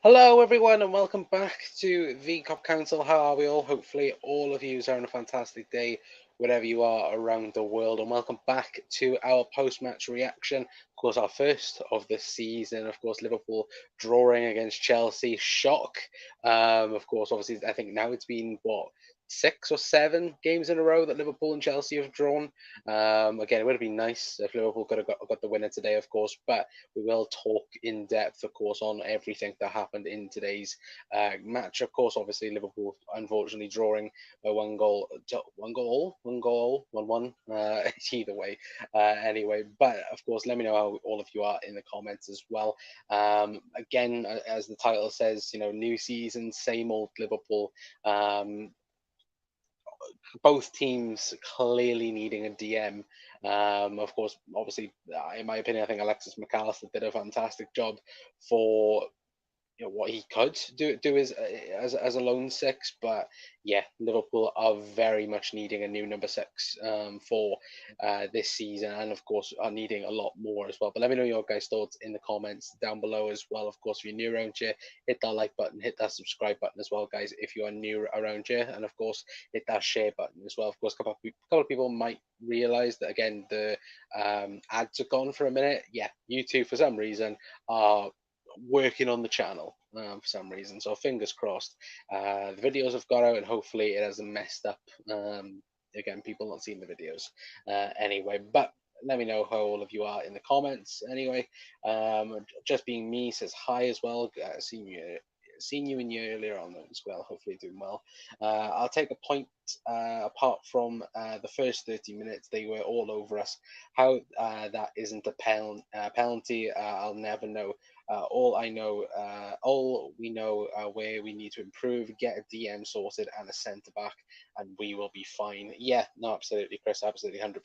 Hello, everyone, and welcome back to the Cop Council. How are we all? Hopefully, all of you are having a fantastic day, wherever you are around the world. And welcome back to our post match reaction. Of course, our first of the season. Of course, Liverpool drawing against Chelsea. Shock. Of course, obviously, I think now it's been, what, 6 or 7 games in a row that Liverpool and Chelsea have drawn. Again, it would have been nice if Liverpool could have got the winner today, of course, but we will talk in depth, of course, on everything that happened in today's match. Of course, obviously, Liverpool unfortunately drawing by one goal, 1-1. Either way, anyway. But of course, let me know how all of you are in the comments as well. Again, as the title says, new season, same old Liverpool. Both teams clearly needing a DM. Of course, obviously, in my opinion, I think Alexis McAllister did a fantastic job for what he could do as a lone six. But yeah, Liverpool are very much needing a new number six for this season, and of course are needing a lot more as well. But let me know your guys' thoughts in the comments down below as well. Of course, if you're new around here, hit that like button, hit that subscribe button as well, guys, if you are new around here, and of course hit that share button as well. Of course, a couple of people might realize that, again, the ads are gone for a minute. Yeah, YouTube for some reason are working on the channel for some reason. So fingers crossed. The videos have got out, and hopefully it hasn't messed up. Again, people not seeing the videos anyway. But let me know how all of you are in the comments. Anyway, just being me says hi as well. Seen you in here earlier on as well. Hopefully doing well. I'll take a point apart from the first 30 minutes. They were all over us. How that isn't a penalty, I'll never know. All we know, where we need to improve, get a DM sorted and a centre back, and we will be fine. Yeah, no, absolutely, Chris, absolutely, 100%.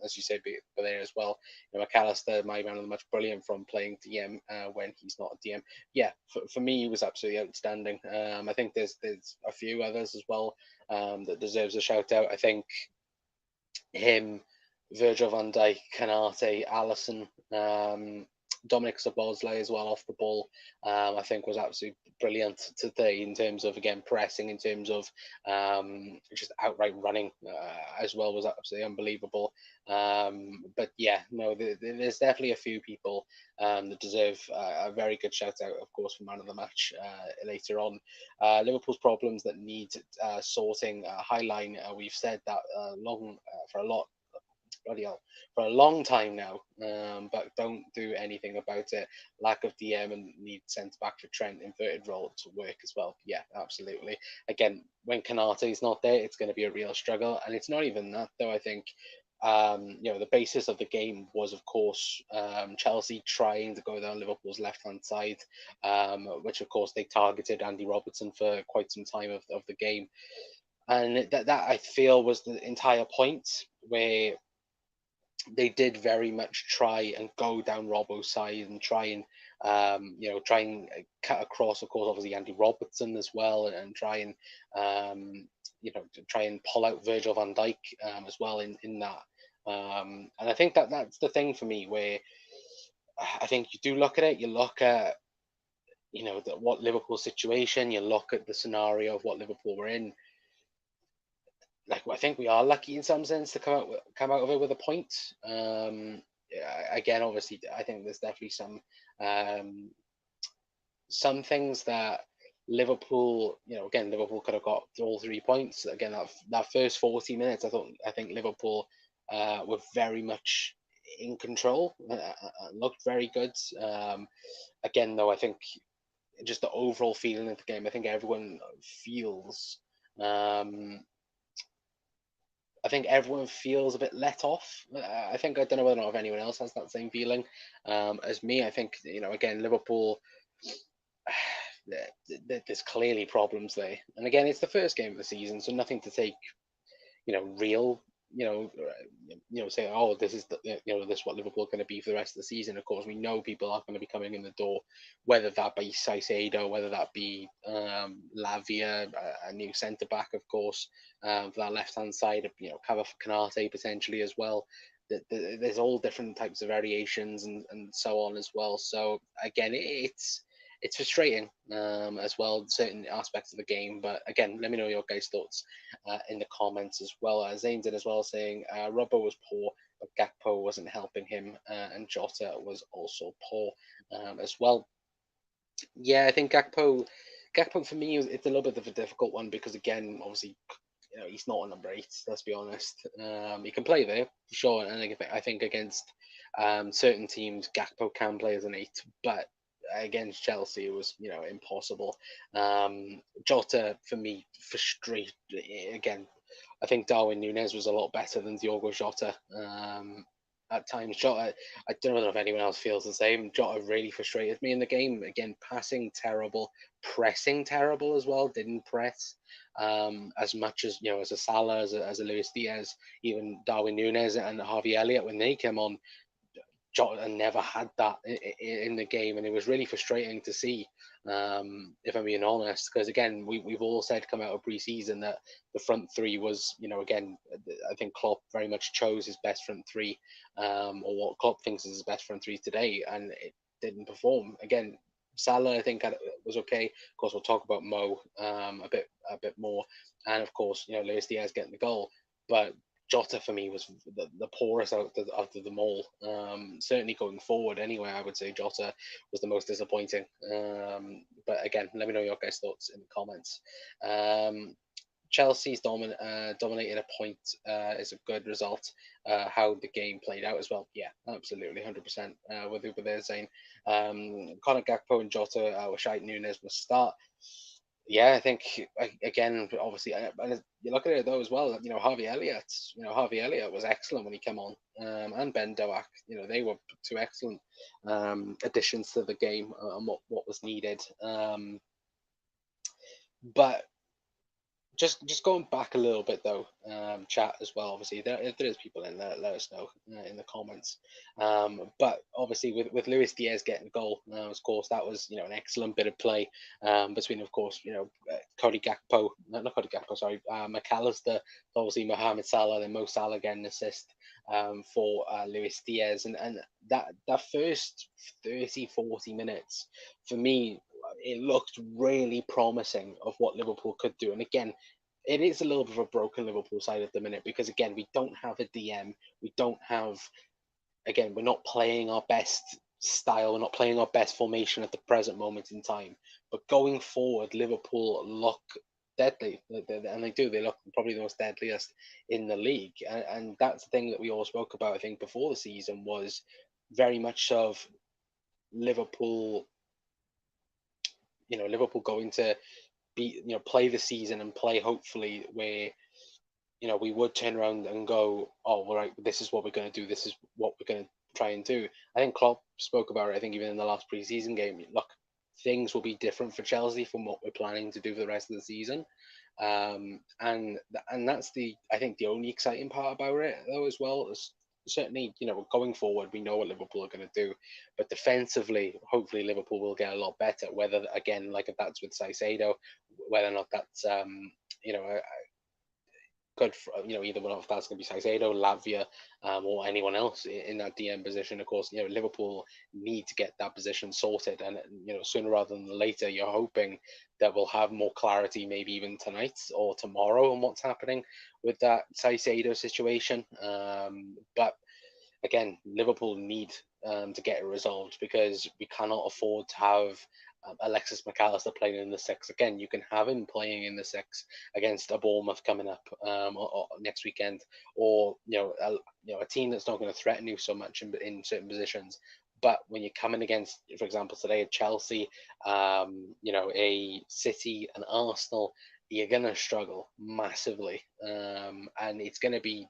As you said there as well, McAllister, my man of the match, brilliant from playing DM when he's not a DM. Yeah, for me, he was absolutely outstanding. I think there's a few others as well that deserves a shout out. I think him, Virgil van Dijk, Canate, Allison, Dominic Szoboszlai as well off the ball. I think was absolutely brilliant today in terms of, again, pressing, in terms of just outright running as well, was absolutely unbelievable. But yeah, no, there's definitely a few people that deserve a very good shout out, of course, for man of the match later on. Liverpool's problems that need sorting. High line, we've said that long for a lot bloody hell, for a long time now, but don't do anything about it. Lack of DM and need centre back for Trent, inverted role to work as well. Yeah, absolutely. Again, when Kanate is not there, it's going to be a real struggle, and it's not even that though. I think. The basis of the game was, of course, Chelsea trying to go down Liverpool's left-hand side, which, of course, they targeted Andy Robertson for quite some time of the game. And that I feel was the entire point, where they did very much try and go down Robbo's side and try and cut across, of course, obviously Andy Robertson as well, and try and to try and pull out Virgil van Dijk as well in that. And I think that's the thing for me, where I think you do look at it. You look at what Liverpool situation. You look at the scenario of what Liverpool were in. Like, I think we are lucky in some sense to come out of it with a point. Again, obviously, I think there's definitely um, some things that Liverpool, again, Liverpool could have got all 3 points. Again, that first 40 minutes, I think Liverpool were very much in control, looked very good. Again, though, I think just the overall feeling of the game, I think everyone feels. A bit let off. I don't know whether or not if anyone else has that same feeling as me. I think, again, Liverpool, there's clearly problems there. And again, it's the first game of the season, so nothing to take, real, say, oh, this is this is what Liverpool are going to be for the rest of the season. Of course, we know people are going to be coming in the door, whether that be Saicedo, whether that be Lavia, a new centre back, of course, for that left hand side, cover for Canate potentially as well. There's all different types of variations and so on as well. So again, it's it's frustrating as well, certain aspects of the game. But again, let me know your guys' thoughts in the comments as well. Zane did as well, saying Robbo was poor, but Gakpo wasn't helping him, and Jota was also poor as well. Yeah, I think Gakpo for me, it's a little bit of a difficult one because again, obviously, he's not a number 8. Let's be honest. He can play there for sure, and I think against certain teams, Gakpo can play as an 8, but against Chelsea, it was impossible. Jota for me, frustrated again. I think Darwin Nunez was a lot better than Diogo Jota. At times, Jota, I don't know if anyone else feels the same. Jota really frustrated me in the game. Again, passing terrible, pressing terrible as well. Didn't press as much as as a Salah, as a Luis Diaz, even Darwin Nunez and Harvey Elliott when they came on. Jota never had that in the game, and it was really frustrating to see. If I'm being honest, because again, we've all said come out of pre-season that the front three was, again, I think Klopp very much chose his best front three, or what Klopp thinks is his best front three today, and it didn't perform. Again, Salah, I think, was okay. Of course, we'll talk about Mo a bit more, and of course, Luis Diaz getting the goal, but Jota for me was the poorest out of them all. Certainly going forward, anyway, I would say Jota was the most disappointing. But again, let me know your guys' thoughts in the comments. Chelsea's dominating a point is a good result. How the game played out as well, yeah, absolutely, 100% with there saying Conor Gakpo and Jota were shite. Nunes must start. Yeah, I think again, obviously, and you look at it though as well. Harvey Elliott. Harvey Elliott was excellent when he came on, and Ben Doak. They were two excellent additions to the game and what was needed. But just going back a little bit though, chat as well. Obviously, if there is people in there, let us know in the comments. But obviously, with Luis Diaz getting a goal, of course, that was an excellent bit of play between, of course, Cody Gakpo, not Cody Gakpo, sorry, McAllister, obviously Mohamed Salah, then Mo Salah getting an assist for Luis Diaz, and that first 30-40 minutes for me, it looked really promising of what Liverpool could do. And again, it is a little bit of a broken Liverpool side at the minute because again, we don't have a DM. We don't have, again, we're not playing our best style. We're not playing our best formation at the present moment in time. But going forward, Liverpool look deadly, and they do. They look probably the most deadliest in the league, and that's the thing that we all spoke about. I think before the season was very much of Liverpool. Liverpool going to be play the season and play hopefully where we would turn around and go, oh, all right, this is what we're going to do, this is what we're going to try and do. I think Klopp spoke about it, I think even in the last pre-season game. Look, things will be different for Chelsea from what we're planning to do for the rest of the season. And that's I think the only exciting part about it though as well is certainly going forward we know what Liverpool are going to do, but defensively hopefully Liverpool will get a lot better, whether again like if that's with Caicedo, whether or not that's good for either one, if that's going to be Caicedo, Lavia, or anyone else in that DM position. Of course, Liverpool need to get that position sorted, and sooner rather than later. You're hoping that we'll have more clarity, maybe even tonight or tomorrow, on what's happening with that Caicedo situation. But again, Liverpool need to get it resolved because we cannot afford to have Alexis McAllister playing in the six. Again, you can have him playing in the six against a Bournemouth coming up or next weekend, or a team that's not going to threaten you so much in certain positions. But when you're coming against, for example, today at Chelsea, a City, and Arsenal, you're going to struggle massively, and it's going to be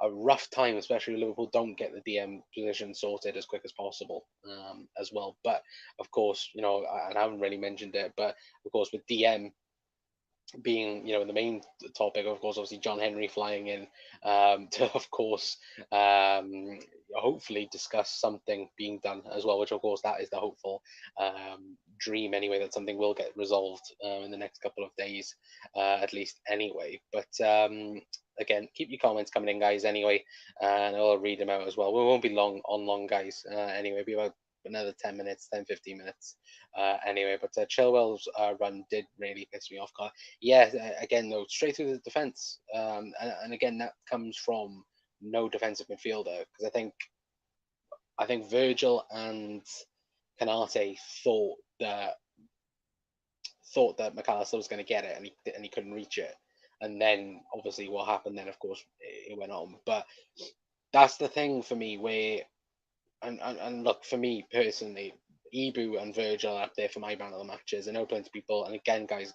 a rough time, especially if Liverpool don't get the DM position sorted as quick as possible as well. But of course, and I haven't really mentioned it, but of course with DM being the main topic, of course, obviously John Henry flying in to, of course, hopefully discuss something being done as well, which of course that is the hopeful dream anyway, that something will get resolved in the next couple of days at least anyway. But again, keep your comments coming in, guys, anyway, and I'll read them out as well. We won't be long, guys, anyway, be about another 10 minutes, 10, 15 minutes. Anyway, but Chilwell's run did really piss me off. Yeah, again, though, straight through the defence. And again, that comes from no defensive midfielder, because I think Virgil and Canate thought that McAllister was going to get it, and he couldn't reach it. And then obviously what happened then, of course, it went on. But that's the thing for me where, and look, for me personally, Ibu and Virgil are up there for my man of the matches. I know plenty of people, and again, guys,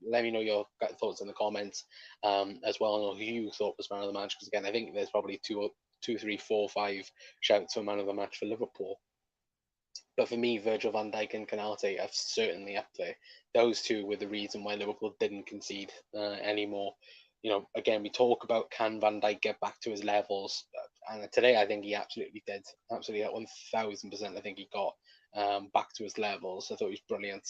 let me know your thoughts in the comments, as well, and who you thought was man of the match. Because again, I think there's probably two, three, four, five shouts for man of the match for Liverpool. But for me, Virgil van Dijk and Canate are certainly up there. Those two were the reason why Liverpool didn't concede anymore. Again, we talk about, can Van Dijk get back to his levels, and today I think he absolutely did. Absolutely, at 1000%, I think he got back to his levels. I thought he was brilliant.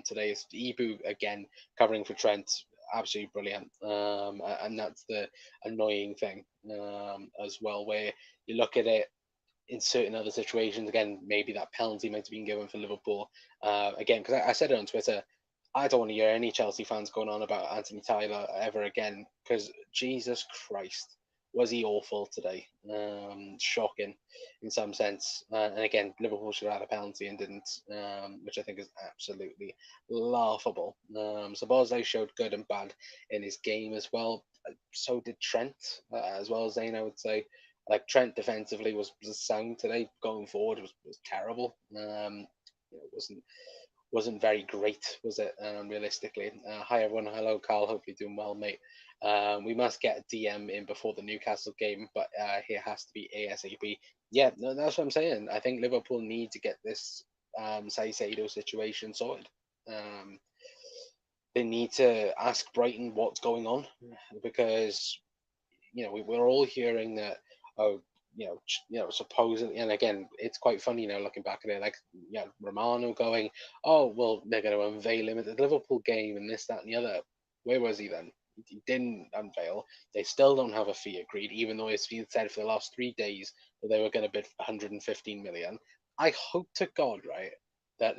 Today is Ibu again covering for Trent, absolutely brilliant. And that's the annoying thing as well, where you look at it in certain other situations. Again, maybe that penalty might have been given for Liverpool. Again, because I said it on Twitter, I don't want to hear any Chelsea fans going on about Anthony Taylor ever again, because Jesus Christ, was he awful today. Shocking in some sense. And again, Liverpool should have had a penalty and didn't, which I think is absolutely laughable. Szoboszlai showed good and bad in his game as well. So did Trent, as well as Zane, I would say. Like, Trent defensively was sound today. Going forward was terrible. It wasn't very great, was it? Realistically. Hi everyone. Hello, Carl. Hope you're doing well, mate. We must get a DM in before the Newcastle game, but it has to be ASAP. Yeah, no, that's what I'm saying. I think Liverpool need to get this Saicedo situation sorted. They need to ask Brighton what's going on, because we're all hearing that, oh, supposedly, and again, it's quite funny now looking back at it, like, Romano going, oh, well, they're going to unveil him at the Liverpool game and this, that, and the other. Where was he then? He didn't unveil. They still don't have a fee agreed, even though it's been said for the last 3 days that they were going to bid 115 million. I hope to God, right, that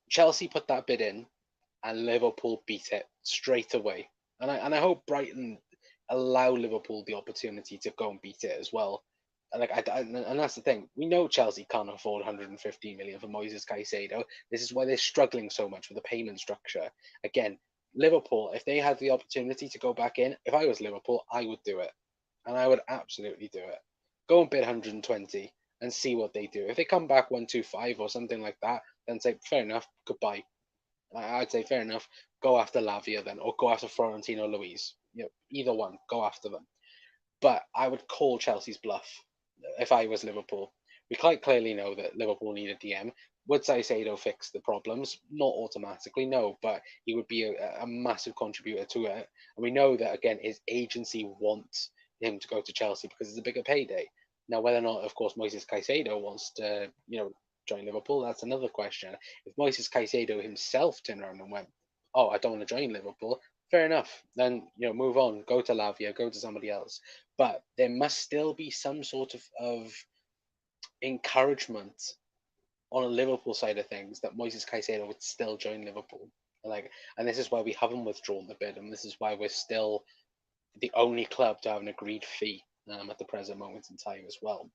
Chelsea put that bid in, and Liverpool beat it straight away. And I hope Brighton allow Liverpool the opportunity to go and beat it as well. And that's the thing. We know Chelsea can't afford 115 million for Moises Caicedo. This is why they're struggling so much with the payment structure. Again, Liverpool, if they had the opportunity to go back in, if I was Liverpool, I would do it, and I would absolutely do it. Go and bid 120 and see what they do. If they come back 125 or something like that, then say fair enough, goodbye. I'd say fair enough. Go after Lavia then, or go after Florentino Luis. Either one, go after them. But I would call Chelsea's bluff if I was Liverpool. We quite clearly know that Liverpool need a DM. Would Saicedo fix the problems? Not automatically, no, but he would be a massive contributor to it. And we know that, again, his agency wants him to go to Chelsea because it's a bigger payday. Now, whether or not, of course, Moises Caicedo wants to, join Liverpool, that's another question. If Moises Caicedo himself turned around and went, oh, I don't want to join Liverpool, fair enough. Then, move on, go to Lavia, go to somebody else. But there must still be some sort of encouragement on a Liverpool side of things that Moises Caicedo would still join Liverpool. And this is why we haven't withdrawn the bid, and this is why we're still the only club to have an agreed fee at the present moment in time as well.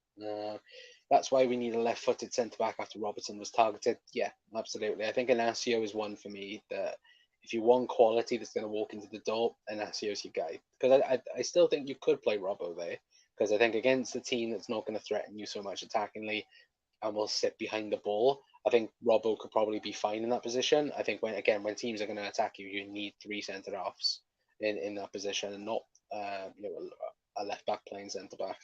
That's why we need a left-footed centre-back after Robertson was targeted. Yeah, absolutely. I think Inacio is one for me that, if you want quality that's going to walk into the door, Inacio's your guy. Because I still think you could play Robbo there, because I think against a team that's not going to threaten you so much attackingly and will sit behind the ball, I think Robbo could probably be fine in that position. I think when teams are going to attack you, you need three centre-halves in that position, and not a left-back playing centre-back.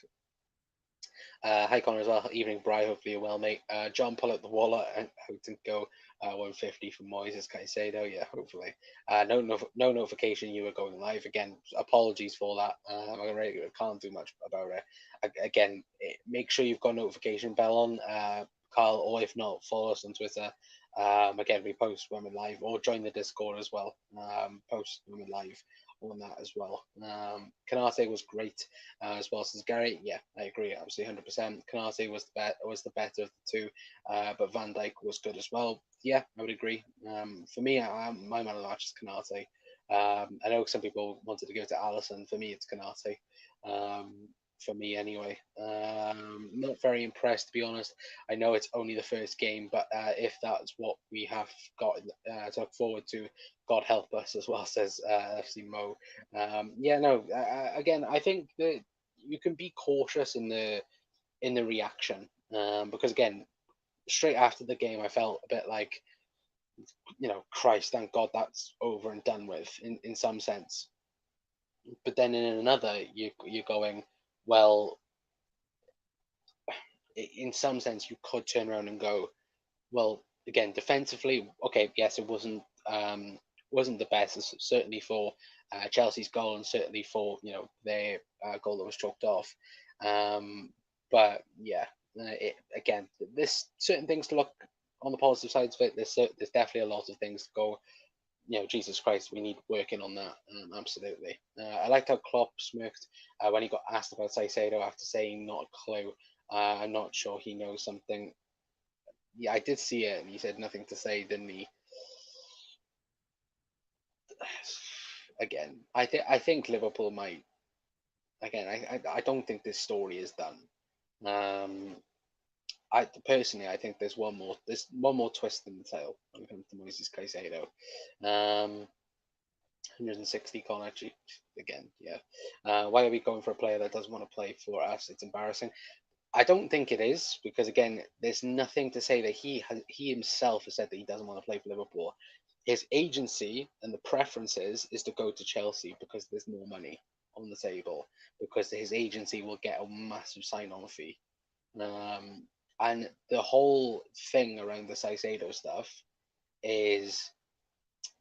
Hi Connor as well. Evening, Bri. Hopefully you're well, mate. John, pull out the wallet and hope to go 150 from Moises Caicedo. Yeah, hopefully. No notification you were going live again. Apologies for that. I can't do much about it. Again, make sure you've got a notification bell on, Carl, or if not, follow us on Twitter. Again, we post when we're live, or join the Discord as well. Post when we're live on that as well. Canate was great as well, says Gary. Yeah, I agree, absolutely 100%. Canate was the better of the two, but Van Dijk was good as well. Yeah, I would agree. For me, my man of the match is Canate. I know some people wanted to go to Allison. For me, it's Canate. Um, for me, anyway. Not very impressed, to be honest. I know it's only the first game, but if that's what we have got to look forward to, God help us as well, says FC Mo. Yeah, no. Again, I think that you can be cautious in the reaction, because again, straight after the game, I felt a bit like, Christ, thank God that's over and done with in some sense. But then in another, you're going, well, in some sense, you could turn around and go, well, again, defensively, okay, yes, it wasn't the best, certainly for Chelsea's goal, and certainly for their goal that was chalked off. But yeah, again, there's certain things to look on the positive sides of it. There's definitely a lot of things to go. Jesus Christ, we need working on that. Absolutely. I liked how Klopp smirked when he got asked about Saicedo after saying not a clue. I'm not sure he knows something. Yeah, I did see it, and he said nothing to say, didn't he? Again, I think Liverpool might. Again, I don't think this story is done. Um, I personally, I think there's one more twist in the tail when it comes to Moises Caicedo. 160 con actually. Again, yeah. Why are we going for a player that doesn't want to play for us? It's embarrassing. I don't think it is, because again, there's nothing to say that he himself has said that he doesn't want to play for Liverpool. His agency and the preferences is to go to Chelsea because there's more money on the table, because his agency will get a massive sign-on fee. Um, and the whole thing around the Saicedo stuff is,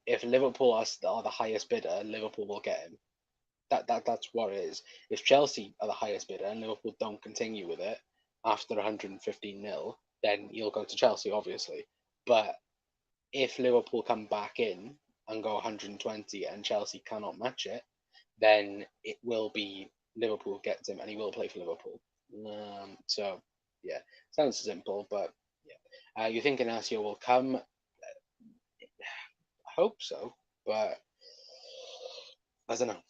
if Liverpool are the highest bidder, Liverpool will get him. That's what it is. If Chelsea are the highest bidder and Liverpool don't continue with it after 115 nil, then you'll go to Chelsea, obviously. But if Liverpool come back in and go 120 and Chelsea cannot match it, then it will be Liverpool gets him and he will play for Liverpool. So yeah, sounds simple, but yeah. You think Inacio will come? I hope so, but I don't know.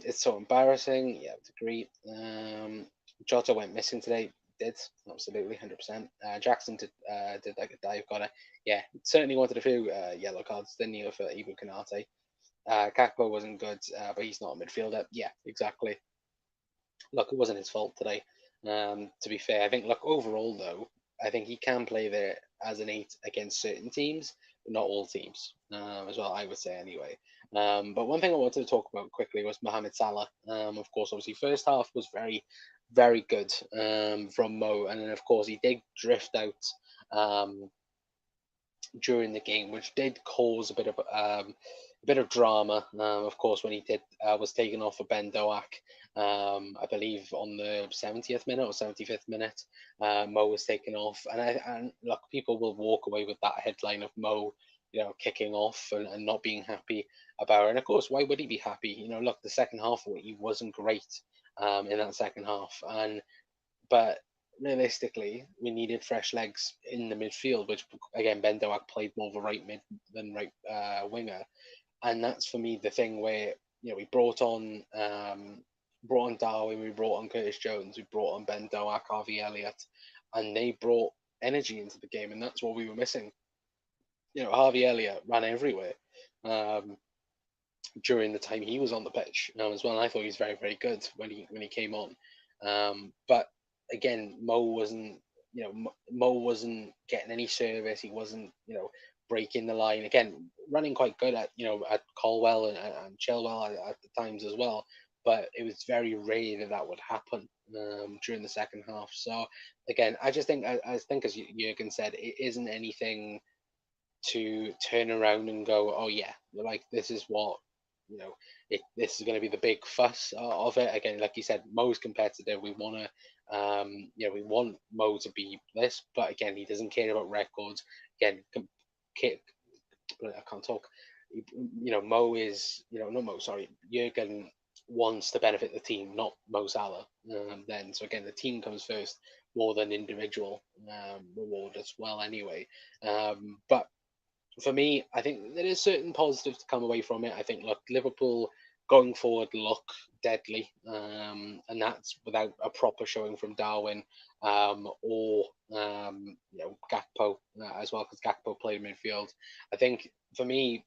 It's so embarrassing. Yeah, I would agree. Jota went missing today. Did absolutely 100%. Jackson did like a dive, got it. Yeah, certainly wanted a few yellow cards, didn't you, for Ibu Kanate. Kakpo wasn't good, but he's not a midfielder. Yeah, exactly. Look, it wasn't his fault today. To be fair, I think, look, overall though, I think he can play there as an eight against certain teams, but not all teams, as well. I would say anyway. But one thing I wanted to talk about quickly was Mohamed Salah. Of course, obviously, first half was very, very good from Mo, and then of course he did drift out during the game, which did cause a bit of drama. Of course, when he did was taken off for Ben Doak, I believe on the 70th minute or 75th minute, Mo was taken off, and look, people will walk away with that headline of Mo, kicking off and not being happy about it. And of course, why would he be happy? Look, the second half he wasn't great in that second half, but realistically, we needed fresh legs in the midfield, which again, Ben Doak played more of a right mid than right winger, and that's for me the thing where we brought on Darwin, we brought on Curtis Jones, we brought on Ben Doak, Harvey Elliott, and they brought energy into the game, and that's what we were missing. Harvey Elliott ran everywhere. Um, During the time he was on the pitch as well. And I thought he was very, very good when he came on. But again, Mo wasn't getting any service. He wasn't breaking the line. Again, running quite good at Colwell and Chilwell at the times as well. But it was very rare that would happen during the second half. So again, I just think I think as Jurgen said, it isn't anything to turn around and go, oh yeah, like this is what this is going to be the big fuss of it. Again, like you said, Mo's competitive. We want to, we want Mo to be this, but again, he doesn't care about records. Again, I can't talk. Mo is, not Mo, sorry, Jurgen wants to benefit the team, not Mo Salah. Then, so again, the team comes first more than individual reward as well. Anyway, but for me, I think there is certain positives to come away from it. I think, look, Liverpool going forward look deadly, and that's without a proper showing from Darwin or Gakpo as well, because Gakpo played midfield. I think for me,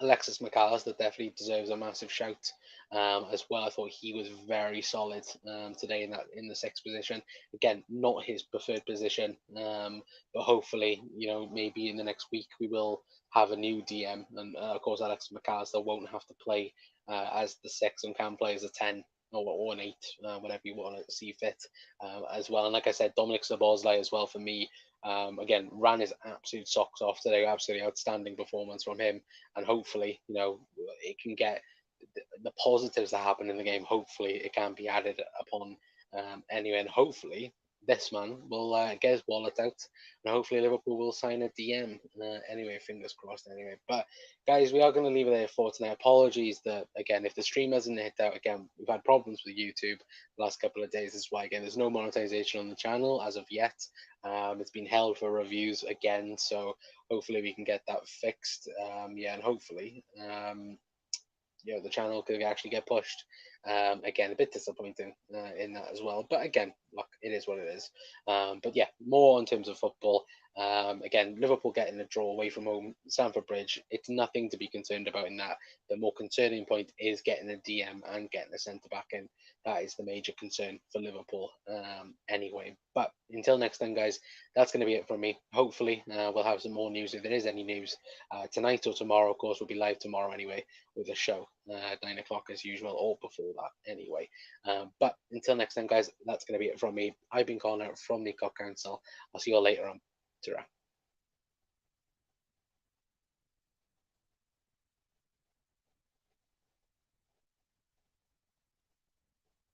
Alexis McAllister definitely deserves a massive shout as well. I thought he was very solid today in the sixth position. Again, not his preferred position, but hopefully, maybe in the next week we will have a new DM, and of course Alexis McAllister won't have to play as the six and can play as a 10 or an 8, whatever you want to see fit as well. And like I said, Dominic Szoboszlai as well for me. Again, ran his absolute socks off today. Absolutely outstanding performance from him, and hopefully, it can get the positives that happen in the game. Hopefully, it can be added upon anyway, and hopefully, this man will get his wallet out, and hopefully, Liverpool will sign a DM. Anyway, fingers crossed. Anyway, but guys, we are going to leave it there for tonight. Apologies that again, if the stream hasn't hit out again, we've had problems with YouTube the last couple of days. This is why again, there's no monetization on the channel as of yet. It's been held for reviews again, so hopefully we can get that fixed. And hopefully, the channel could actually get pushed. Again, a bit disappointing in that as well. But again, look, it is what it is. But yeah, more in terms of football. Again, Liverpool getting a draw away from home, Stamford Bridge. It's nothing to be concerned about in that. The more concerning point is getting a DM and getting a centre back in. That is the major concern for Liverpool anyway. But until next time, guys, that's going to be it from me. Hopefully, we'll have some more news if there is any news tonight or tomorrow. Of course, we'll be live tomorrow anyway with a show at 9 o'clock as usual, or before that anyway. But until next time, guys, that's going to be it from me. I've been Connor from the Cock Council. I'll see you all later on. Ta-ra.